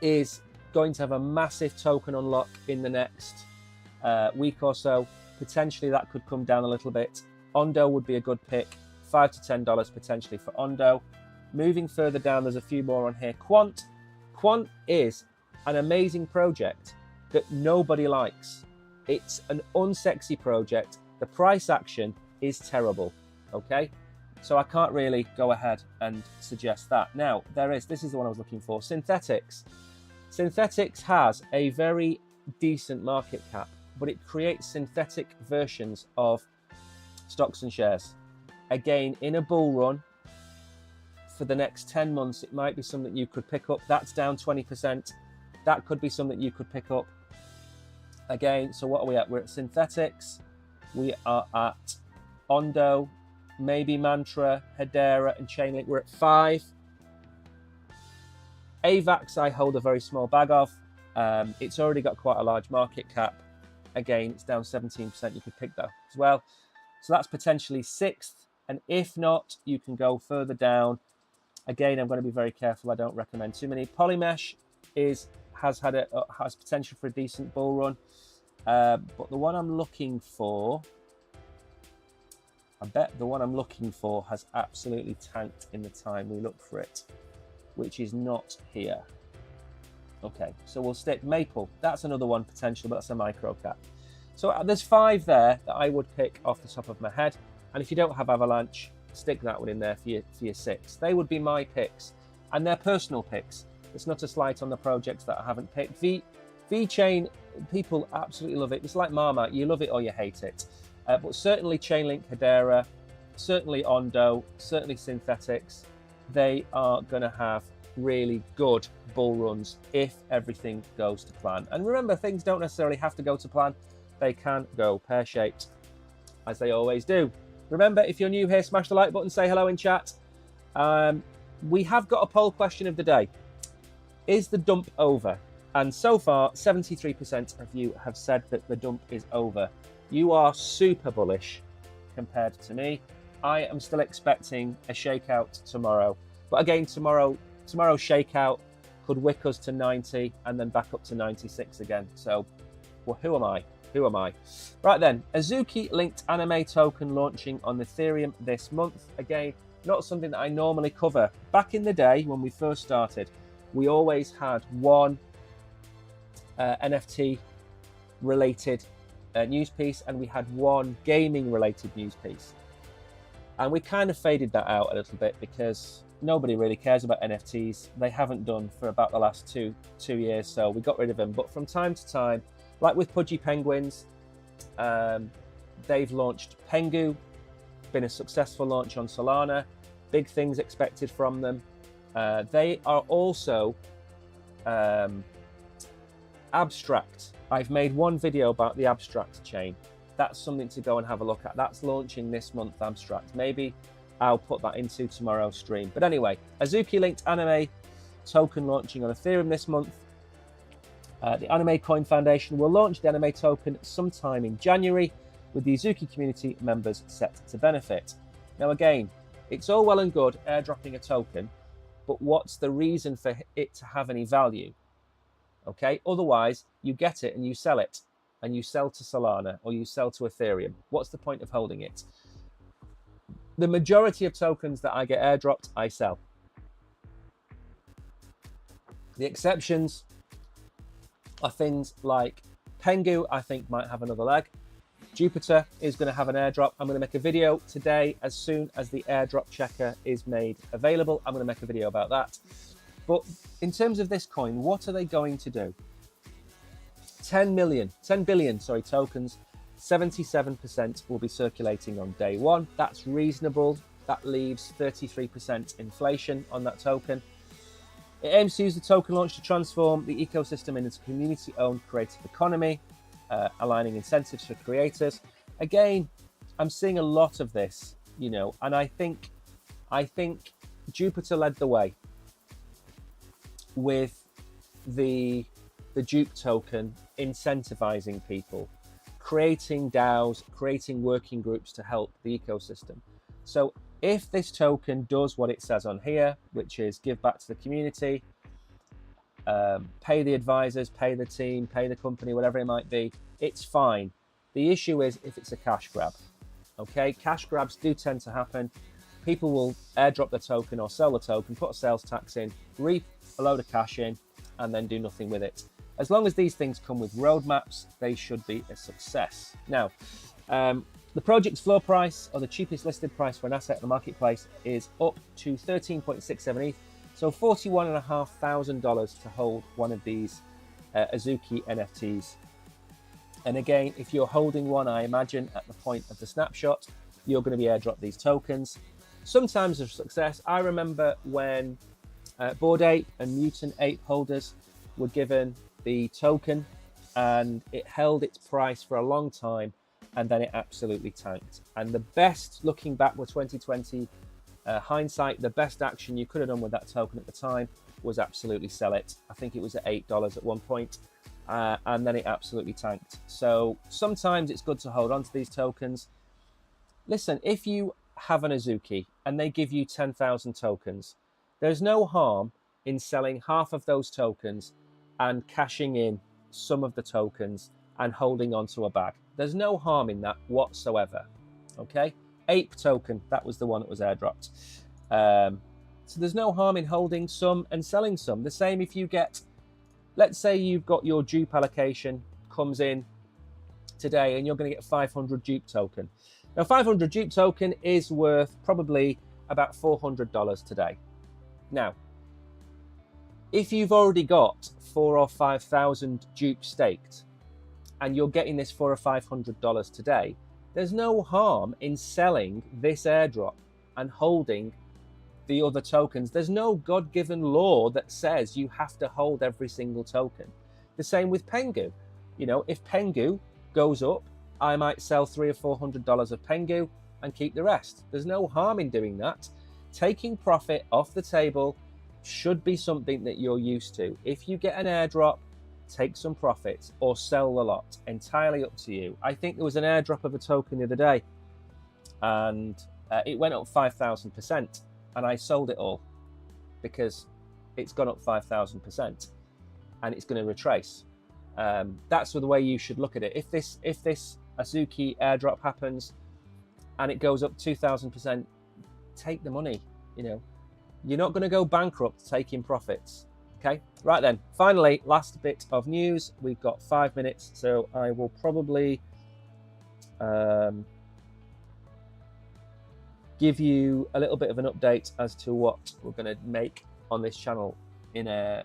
is going to have a massive token unlock in the next week or so. Potentially that could come down a little bit. Ondo would be a good pick. $5 to $10 potentially for Ondo. Moving further down, there's a few more on here. Quant is an amazing project that nobody likes. It's an unsexy project. The price action is terrible, okay? So I can't really go ahead and suggest that. Now, this is the one I was looking for, Synthetix. Synthetix has a very decent market cap, but it creates synthetic versions of stocks and shares. Again, in a bull run, for the next 10 months, it might be something you could pick up. That's down 20%. That could be something you could pick up. Again, so what are we at? We're at Synthetix. We are at Ondo, maybe Mantra, Hedera, and Chainlink. We're at 5. AVAX, I hold a very small bag of. It's already got quite a large market cap. Again, it's down 17%. You could pick that as well. So that's potentially 6th. And if not, you can go further down. Again, I'm going to be very careful. I don't recommend too many. Polymesh has potential for a decent bull run. But the one I'm looking for, I bet the one I'm looking for has absolutely tanked in the time we look for it, which is not here. Okay, so we'll stick Maple. That's another one potential, but that's a micro cap. So there's 5 there that I would pick off the top of my head. And if you don't have Avalanche, stick that one in there for your 6. They would be my picks, and they're personal picks. It's not a slight on the projects that I haven't picked. VeChain, people absolutely love it. It's like Marmite, you love it or you hate it. But certainly Chainlink, Hedera, certainly Ondo, certainly Synthetix. They are going to have really good bull runs if everything goes to plan. And remember, things don't necessarily have to go to plan. They can go pear-shaped, as they always do. Remember, if you're new here, smash the like button, say hello in chat. We have got a poll question of the day. Is the dump over? And so far, 73% of you have said that the dump is over. You are super bullish compared to me. I am still expecting a shakeout tomorrow. But again, tomorrow's shakeout could wick us to 90 and then back up to 96 again. So, well, who am I? Who am I? Right then, Azuki linked anime token launching on Ethereum this month. Again, not something that I normally cover. Back in the day when we first started, we always had one NFT related news piece and we had one gaming related news piece. And we kind of faded that out a little bit because nobody really cares about NFTs. They haven't done for about the last two years, so we got rid of them. But from time to time, like with Pudgy Penguins, they've launched Pengu, been a successful launch on Solana, big things expected from them. They are also Abstract. I've made one video about the Abstract chain. That's something to go and have a look at. That's launching this month, Abstract. Maybe I'll put that into tomorrow's stream. But anyway, Azuki linked anime token launching on Ethereum this month. The Anime Coin Foundation will launch the anime token sometime in January, with the Azuki community members set to benefit. Now again, it's all well and good airdropping a token, but what's the reason for it to have any value? Okay, otherwise you get it and you sell it, and you sell to Solana or you sell to Ethereum. What's the point of holding it? The majority of tokens that I get airdropped, I sell. The exceptions are things like Pengu, I think might have another leg. Jupiter is going to have an airdrop. I'm going to make a video today as soon as the airdrop checker is made available. I'm going to make a video about that. But in terms of this coin, what are they going to do? 10 billion tokens, 77% will be circulating on day one. That's reasonable. That leaves 33% inflation on that token. It aims to use the token launch to transform the ecosystem into a community-owned creative economy, aligning incentives for creators. Again, I'm seeing a lot of this, you know, and I think Jupiter led the way with the Jupe token incentivizing people, creating DAOs, creating working groups to help the ecosystem. So if this token does what it says on here, which is give back to the community, pay the advisors, pay the team, pay the company, whatever it might be, it's fine. The issue is if it's a cash grab. Okay, cash grabs do tend to happen. People will airdrop the token or sell the token, put a sales tax in, reap a load of cash in, and then do nothing with it. As long as these things come with roadmaps, they should be a success. Now, the project's floor price, or the cheapest listed price for an asset in the marketplace, is up to 13.67 ETH, so $41,500 to hold one of these Azuki NFTs. And again, if you're holding one, I imagine at the point of the snapshot, you're going to be airdropped these tokens. Sometimes of success. I remember when Bored Ape and Mutant Ape holders were given the token, and it held its price for a long time, and then it absolutely tanked. And the best, looking back with 2020 hindsight, the best action you could have done with that token at the time was absolutely sell it. I think it was at $8 at one point, and then it absolutely tanked. So sometimes it's good to hold on to these tokens. Listen, if you have an Azuki and they give you 10,000 tokens, there's no harm in selling half of those tokens and cashing in some of the tokens and holding on to a bag. There's no harm in that whatsoever. Okay, Ape token, that was the one that was airdropped. So there's no harm in holding some and selling some. The same if you get, let's say you've got your dupe allocation comes in today and you're going to get 500 dupe token. Now 500 dupe token is worth probably about $400 today. Now, if you've already got 4,000 or 5,000 dupe staked and you're getting this $400 or $500 today, there's no harm in selling this airdrop and holding the other tokens. There's no God-given law that says you have to hold every single token. The same with Pengu. You know, if Pengu goes up, I might sell $300 or $400 of Pengu and keep the rest. There's no harm in doing that. Taking profit off the table should be something that you're used to. If you get an airdrop, take some profits or sell the lot. Entirely up to you. I think there was an airdrop of a token the other day and it went up 5,000%, and I sold it all because it's gone up 5,000% and it's going to retrace. That's the way you should look at it. If this Azuki airdrop happens and it goes up 2,000%, take the money. You know, you're not going to go bankrupt taking profits. Okay, right then. Finally, last bit of news. We've got 5 minutes, so I will probably give you a little bit of an update as to what we're going to make on this channel in the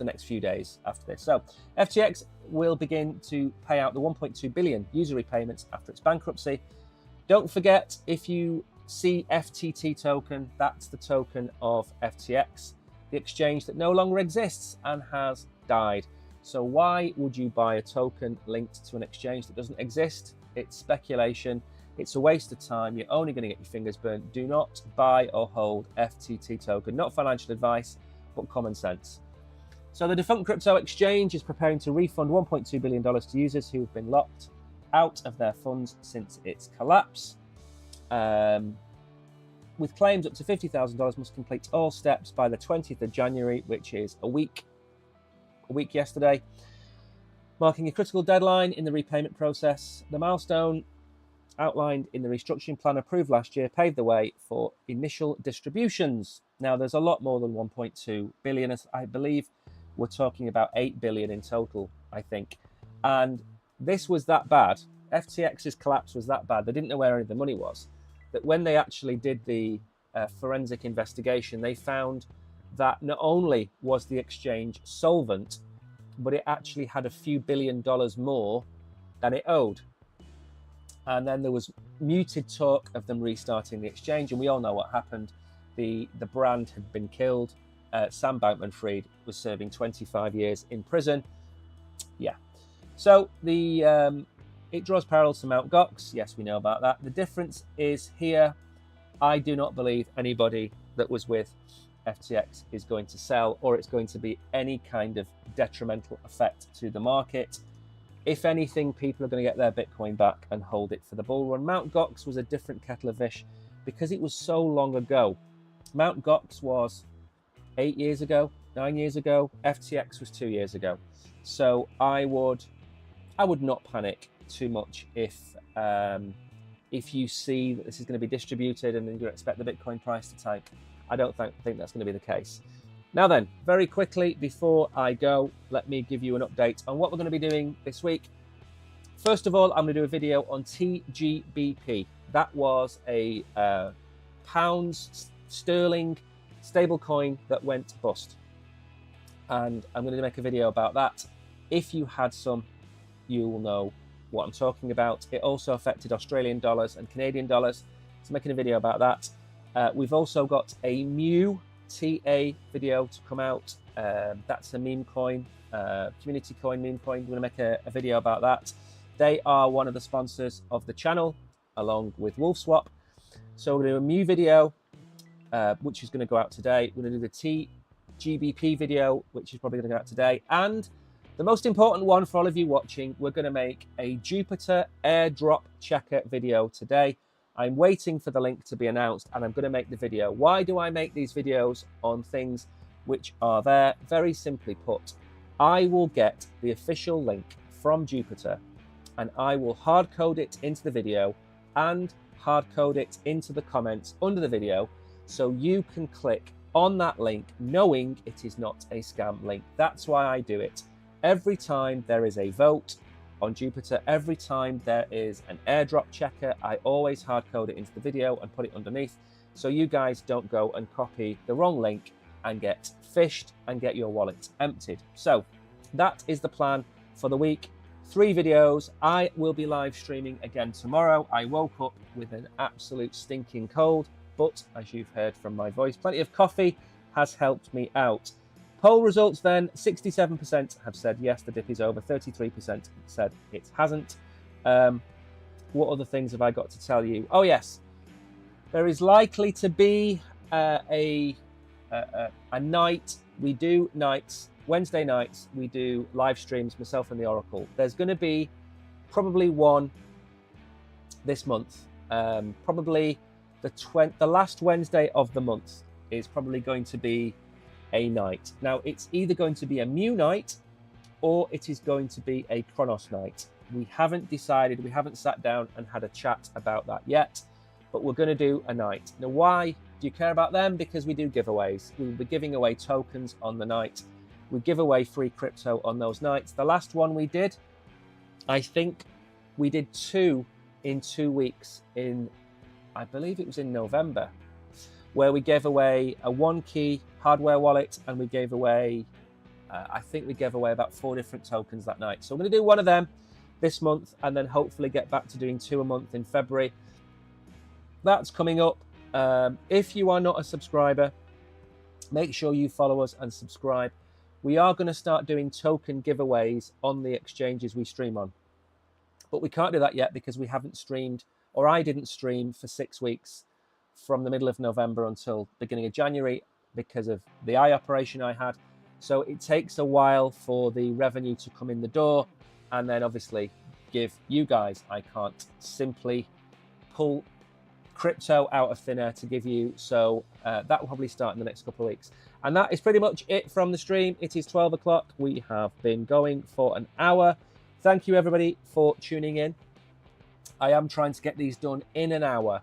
next few days after this. So FTX will begin to pay out the 1.2 billion user repayments after its bankruptcy. Don't forget, if you CFTT token, that's the token of FTX, the exchange that no longer exists and has died. So why would you buy a token linked to an exchange that doesn't exist? It's speculation. It's a waste of time. You're only going to get your fingers burnt. Do not buy or hold FTT token. Not financial advice, but common sense. So the defunct crypto exchange is preparing to refund $1.2 billion to users who have been locked out of their funds since its collapse. With claims up to $50,000 must complete all steps by the 20th of January, which is a week yesterday, marking a critical deadline in the repayment process. The milestone outlined in the restructuring plan approved last year paved the way for initial distributions. Now, there's a lot more than 1.2 billion. I believe we're talking about 8 billion in total, I think. And this was that bad. FTX's collapse was that bad. They didn't know where any of the money was. That when they actually did the forensic investigation, they found that not only was the exchange solvent, but it actually had a few $1 billion more than it owed. And then there was muted talk of them restarting the exchange, and we all know what happened. The brand had been killed. Sam Bankman-Fried was serving 25 years in prison. Yeah. So it draws parallels to Mt. Gox. Yes, we know about that. The difference is here, I do not believe anybody that was with FTX is going to sell, or it's going to be any kind of detrimental effect to the market. If anything, people are going to get their Bitcoin back and hold it for the bull run. Mt. Gox was a different kettle of fish because it was so long ago. Mt. Gox was 8 years ago, 9 years ago. FTX was 2 years ago. So I would not panic too much if you see that this is going to be distributed and then you expect the Bitcoin price to tank. I don't think that's going to be the case. Now then, very quickly before I go, let me give you an update on what we're going to be doing this week. First of all, I'm going to do a video on TGBP. That was a pounds sterling stablecoin that went bust. And I'm going to make a video about that. If you had some, you will know what I'm talking about. It also affected Australian dollars and Canadian dollars. So making a video about that. We've also got a MU TA video to come out. That's a meme coin, community coin, meme coin. We're going to make a video about that. They are one of the sponsors of the channel, along with WolfSwap. So we're going to do a MU video, which is going to go out today. We're going to do the TGBP video, which is probably going to go out today. And the most important one for all of you watching, we're going to make a Jupiter airdrop checker video today. I'm waiting for the link to be announced and I'm going to make the video. Why do I make these videos on things which are there? Very simply put, I will get the official link from Jupiter and I will hard code it into the video and hard code it into the comments under the video so you can click on that link knowing it is not a scam link. That's why I do it. Every time there is a vote on Jupiter, every time there is an airdrop checker, I always hard code it into the video and put it underneath so you guys don't go and copy the wrong link and get phished and get your wallet emptied. So that is the plan for the week. 3 videos. I will be live streaming again tomorrow. I woke up with an absolute stinking cold, but as you've heard from my voice, plenty of coffee has helped me out. Poll results then, 67% have said yes, the dip is over, 33% said it hasn't. What other things have I got to tell you? Oh yes, there is likely to be a night, we do nights, Wednesday nights, we do live streams, myself and the Oracle. There's going to be probably one this month, probably the last Wednesday of the month is probably going to be a night. Now, it's either going to be a MU night or it is going to be a Chronos night. We haven't decided, we haven't sat down and had a chat about that yet, but we're going to do a night. Now, why do you care about them? Because we do giveaways. We will be giving away tokens on the night. We give away free crypto on those nights. The last one we did, I think we did 2 in 2 weeks in, I believe it was in November, where we gave away a 1-key hardware wallet and we gave away, I think we gave away about 4 different tokens that night. So I'm going to do one of them this month and then hopefully get back to doing 2 a month in February. That's coming up. If you are not a subscriber, make sure you follow us and subscribe. We are going to start doing token giveaways on the exchanges we stream on. But we can't do that yet because we haven't streamed, or I didn't stream for 6 weeks from the middle of November until beginning of January because of the eye operation I had. So it takes a while for the revenue to come in the door and then obviously give you guys. I can't simply pull crypto out of thin air to give you. So that will probably start in the next couple of weeks. And that is pretty much it from the stream. It is 12 o'clock. We have been going for an hour. Thank you, everybody, for tuning in. I am trying to get these done in an hour,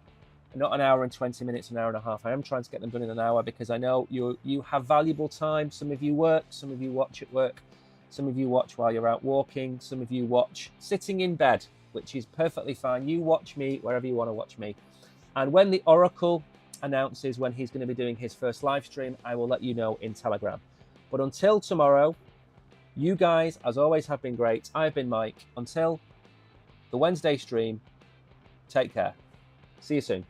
not an hour and 20 minutes, an hour and a half. I am trying to get them done in an hour because I know you have valuable time. Some of you work, some of you watch at work, some of you watch while you're out walking, some of you watch sitting in bed, which is perfectly fine. You watch me wherever you want to watch me. And when the Oracle announces when he's going to be doing his first live stream, I will let you know in Telegram. But until tomorrow, you guys, as always, have been great. I've been Mike. Until the Wednesday stream, take care. See you soon.